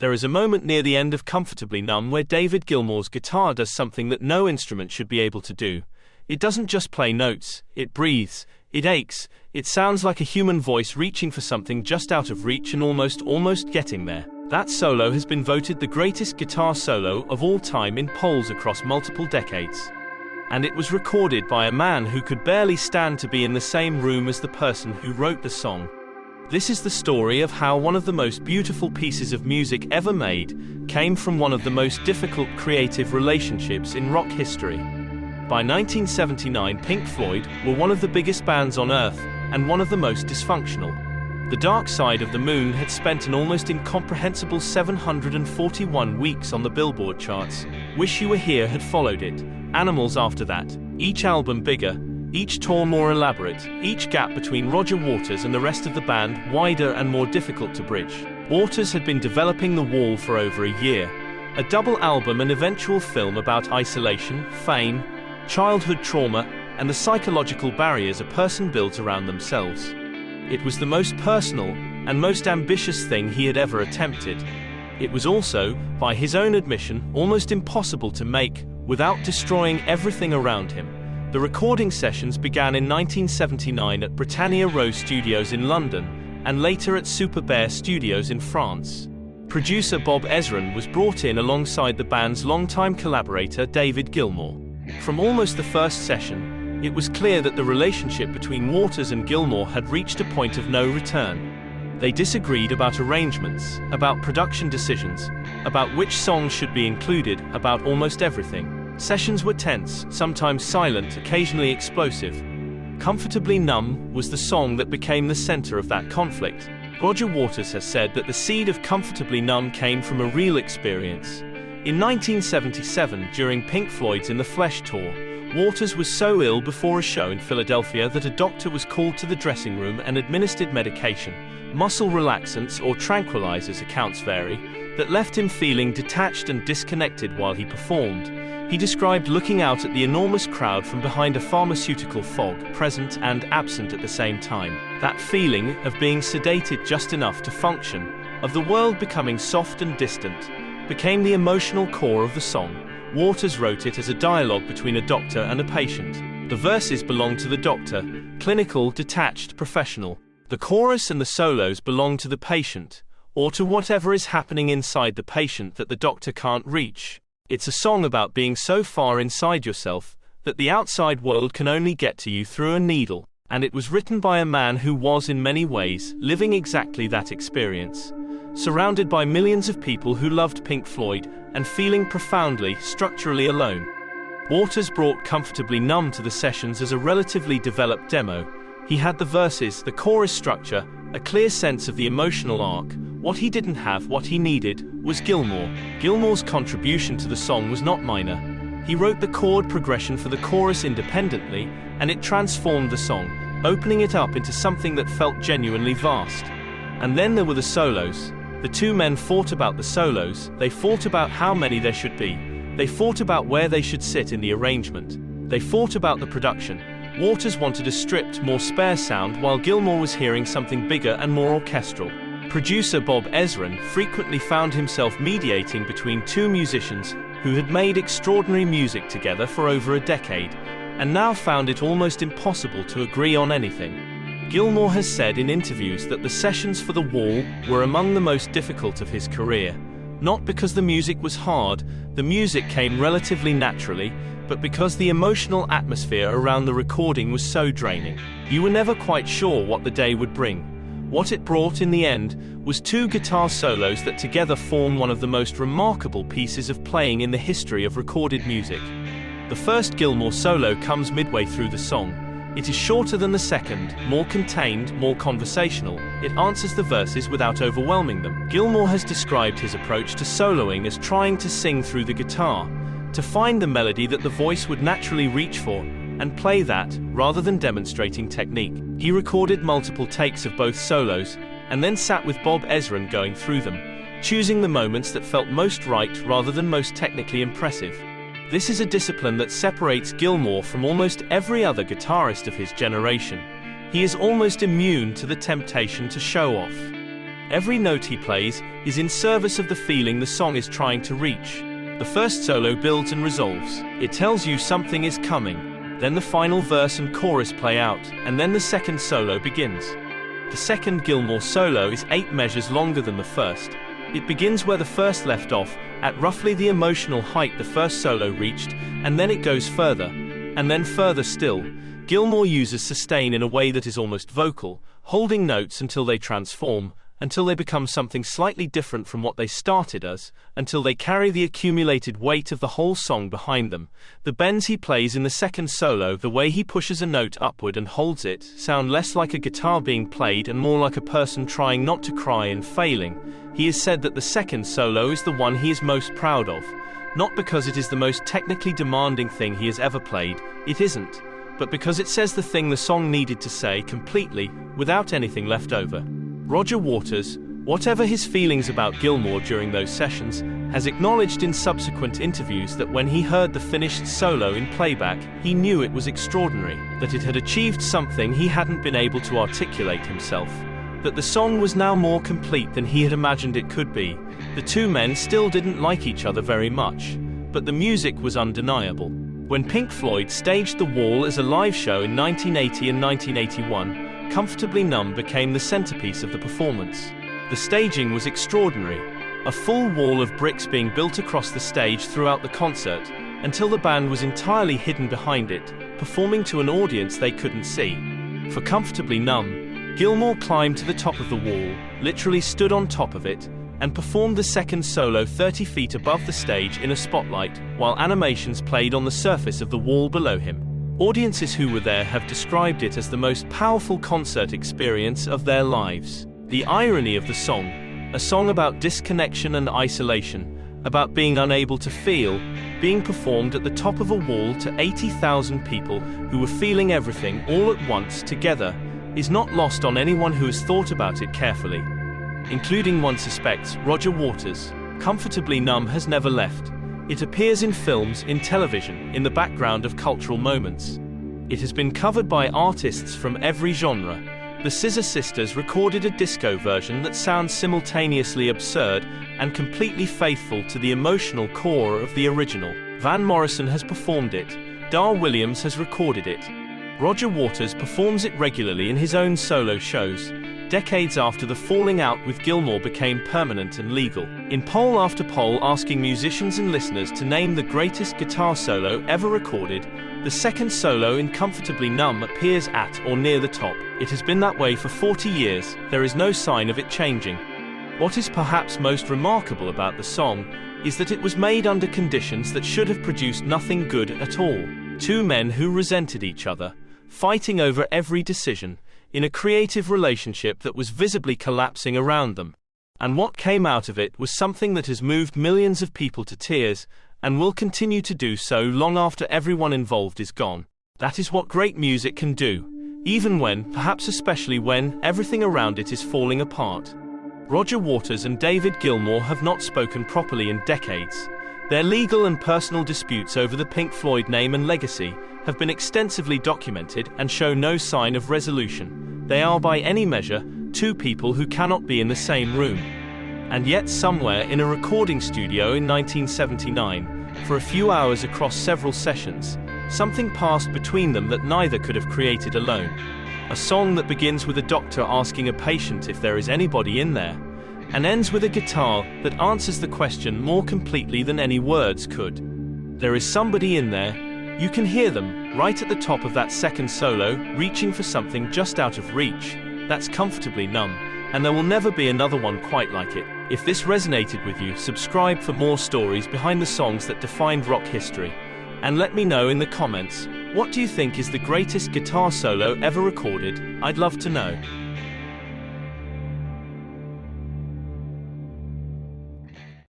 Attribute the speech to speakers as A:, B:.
A: There is a moment near the end of Comfortably Numb where David Gilmour's guitar does something that no instrument should be able to do. It doesn't just play notes, it breathes, it aches, it sounds like a human voice reaching for something just out of reach and almost getting there. That solo has been voted the greatest guitar solo of all time in polls across multiple decades. And it was recorded by a man who could barely stand to be in the same room as the person who wrote the song. This is the story of how one of the most beautiful pieces of music ever made came from one of the most difficult creative relationships in rock history. By 1979, Pink Floyd were one of the biggest bands on Earth and one of the most dysfunctional. The Dark Side of the Moon had spent an almost incomprehensible 741 weeks on the Billboard charts. Wish You Were Here had followed it, Animals after that, each album bigger, each tour more elaborate, each gap between Roger Waters and the rest of the band wider and more difficult to bridge. Waters had been developing The Wall for over a year, a double album and eventual film about isolation, fame, childhood trauma, and the psychological barriers a person built around themselves. It was the most personal and most ambitious thing he had ever attempted. It was also, by his own admission, almost impossible to make without destroying everything around him. The recording sessions began in 1979 at Britannia Row Studios in London and later at Super Bear Studios in France. Producer Bob Ezrin was brought in alongside the band's longtime collaborator David Gilmour. From almost the first session, it was clear that the relationship between Waters and Gilmour had reached a point of no return. They disagreed about arrangements, about production decisions, about which songs should be included, about almost everything. Sessions were tense, sometimes silent, occasionally explosive. Comfortably Numb was the song that became the center of that conflict. Roger Waters has said that the seed of Comfortably Numb came from a real experience. In 1977, during Pink Floyd's In the Flesh tour, Waters was so ill before a show in Philadelphia that a doctor was called to the dressing room and administered medication, muscle relaxants or tranquilizers, accounts vary, that left him feeling detached and disconnected while he performed. He described looking out at the enormous crowd from behind a pharmaceutical fog, present and absent at the same time. That feeling of being sedated just enough to function, of the world becoming soft and distant, became the emotional core of the song. Waters wrote it as a dialogue between a doctor and a patient. The verses belong to the doctor, clinical, detached, professional. The chorus and the solos belong to the patient, or to whatever is happening inside the patient that the doctor can't reach. It's a song about being so far inside yourself that the outside world can only get to you through a needle. And it was written by a man who was in many ways living exactly that experience. Surrounded by millions of people who loved Pink Floyd and feeling profoundly, structurally alone. Waters brought Comfortably Numb to the sessions as a relatively developed demo. He had the verses, the chorus structure, a clear sense of the emotional arc. What he didn't have, what he needed, was Gilmour. Gilmour's contribution to the song was not minor. He wrote the chord progression for the chorus independently, and it transformed the song, opening it up into something that felt genuinely vast. And then there were the solos. The two men fought about the solos, they fought about how many there should be. They fought about where they should sit in the arrangement. They fought about the production. Waters wanted a stripped, more spare sound, while Gilmour was hearing something bigger and more orchestral. Producer Bob Ezrin frequently found himself mediating between two musicians who had made extraordinary music together for over a decade, and now found it almost impossible to agree on anything. Gilmour has said in interviews that the sessions for The Wall were among the most difficult of his career. Not because the music was hard, the music came relatively naturally, but because the emotional atmosphere around the recording was so draining. You were never quite sure what the day would bring. What it brought in the end was two guitar solos that together form one of the most remarkable pieces of playing in the history of recorded music. The first Gilmour solo comes midway through the song. It is shorter than the second, more contained, more conversational. It answers the verses without overwhelming them. Gilmour has described his approach to soloing as trying to sing through the guitar, to find the melody that the voice would naturally reach for, and play that, rather than demonstrating technique. He recorded multiple takes of both solos, and then sat with Bob Ezrin going through them, choosing the moments that felt most right rather than most technically impressive. This is a discipline that separates Gilmour from almost every other guitarist of his generation. He is almost immune to the temptation to show off. Every note he plays is in service of the feeling the song is trying to reach. The first solo builds and resolves. It tells you something is coming. Then the final verse and chorus play out, and then the second solo begins. The second Gilmour solo is 8 measures longer than the first. It begins where the first left off, at roughly the emotional height the first solo reached, and then it goes further, and then further still. Gilmour uses sustain in a way that is almost vocal, holding notes until they transform, until they become something slightly different from what they started as, until they carry the accumulated weight of the whole song behind them. The bends he plays in the second solo, the way he pushes a note upward and holds it, sound less like a guitar being played and more like a person trying not to cry and failing. He has said that the second solo is the one he is most proud of. Not because it is the most technically demanding thing he has ever played, it isn't, but because it says the thing the song needed to say completely, without anything left over. Roger Waters, whatever his feelings about Gilmour during those sessions, has acknowledged in subsequent interviews that when he heard the finished solo in playback, he knew it was extraordinary, that it had achieved something he hadn't been able to articulate himself, that the song was now more complete than he had imagined it could be. The two men still didn't like each other very much, but the music was undeniable. When Pink Floyd staged The Wall as a live show in 1980 and 1981, Comfortably Numb became the centerpiece of the performance. The staging was extraordinary, a full wall of bricks being built across the stage throughout the concert, until the band was entirely hidden behind it, performing to an audience they couldn't see. For Comfortably Numb, Gilmour climbed to the top of the wall, literally stood on top of it, and performed the second solo 30 feet above the stage in a spotlight, while animations played on the surface of the wall below him. Audiences who were there have described it as the most powerful concert experience of their lives. The irony of the song, a song about disconnection and isolation, about being unable to feel, being performed at the top of a wall to 80,000 people who were feeling everything all at once together, is not lost on anyone who has thought about it carefully. Including, one suspects, Roger Waters. Comfortably Numb has never left. It appears in films, in television, in the background of cultural moments. It has been covered by artists from every genre. The Scissor Sisters recorded a disco version that sounds simultaneously absurd and completely faithful to the emotional core of the original. Van Morrison has performed it. Dar Williams has recorded it. Roger Waters performs it regularly in his own solo shows, decades after the falling out with Gilmour became permanent and legal. In poll after poll asking musicians and listeners to name the greatest guitar solo ever recorded, the second solo in Comfortably Numb appears at or near the top. It has been that way for 40 years, there is no sign of it changing. What is perhaps most remarkable about the song is that it was made under conditions that should have produced nothing good at all. Two men who resented each other, fighting over every decision, in a creative relationship that was visibly collapsing around them. And what came out of it was something that has moved millions of people to tears, and will continue to do so long after everyone involved is gone. That is what great music can do, even when, perhaps especially when, everything around it is falling apart. Roger Waters and David Gilmour have not spoken properly in decades. Their legal and personal disputes over the Pink Floyd name and legacy have been extensively documented and show no sign of resolution. They are by any measure two people who cannot be in the same room. And yet somewhere in a recording studio in 1979, for a few hours across several sessions, something passed between them that neither could have created alone. A song that begins with a doctor asking a patient if there is anybody in there, and ends with a guitar that answers the question more completely than any words could. There is somebody in there. You can hear them, right at the top of that second solo, reaching for something just out of reach. That's Comfortably Numb, and there will never be another one quite like it. If this resonated with you, subscribe for more stories behind the songs that defined rock history. And let me know in the comments, what do you think is the greatest guitar solo ever recorded? I'd love to know.